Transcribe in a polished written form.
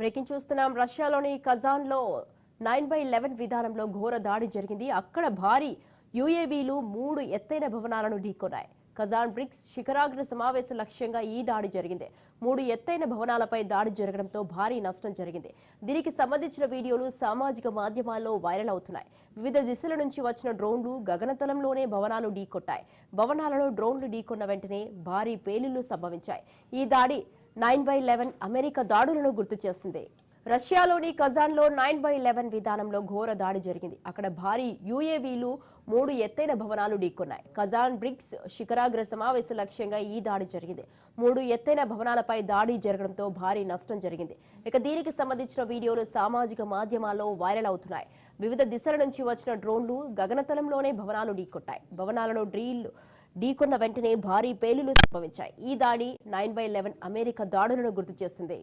Breaking చూస్తున్నాం. రష్యాలోని కజాన్లో 9/11 విధానంలో ఘోర దాడి జరిగింది. అక్కడ భారీ యుఏవీలు 3 ఎత్తైన భవనాలను ఢీకొన్నాయి. కజాన్ బ్రిక్స్ శిఖరాగ్ర సమావేశ లక్ష్యంగా ఈ దాడి జరిగింది. 3 ఎత్తైన భవనాలపై దాడి జరగడంతో భారీ నష్టం జరిగింది. దీనికి సంబంధించిన వీడియోలు సామాజిక మాధ్యమాల్లో వైరల్ అవుతున్నాయి. వివిధ దిశల నుంచి వచ్చిన డ్రోన్లు గగనతలంలోనే భవనాలు ఢీకొట్టాయి. భవనాలలో డ్రోన్లు ఢీకొన్న వెంటనే భారీ పేలుళ్లు సంభవించాయి. ఈ దాడి 9/11 అమెరికా దాడులను గుర్తు చేసింది. రష్యాలోని కజాన్లో 9/11 విధానంలో ఘోర దాడి జరిగింది. అక్కడ భారీ యుఏవీలు 3 ఎత్తైన భవనాలు ఢీకొన్నాయి. కజాన్ బ్రిక్స్ శిఖరాగ్ర సమావేశ లక్ష్యంగా ఈ దాడి జరిగింది. 3 ఎత్తైన భవనాలపై దాడి జరగడంతో భారీ నష్టం జరిగింది. ఇక దీనికి సంబంధించిన వీడియోలు సామాజిక మాధ్యమాల్లో వైరల్ అవుతున్నాయి. వివిధ దిశల నుంచి వచ్చిన డ్రోన్లు గగనతలంలోనే భవనాలు ఢీకొట్టాయి. భవనాలలో ఢీకొన్న వెంటనే భారీ పేలుళ్లు సంభవించాయి. ఈ దాడి 9/11 అమెరికా దాడులను గుర్తు చేసింది.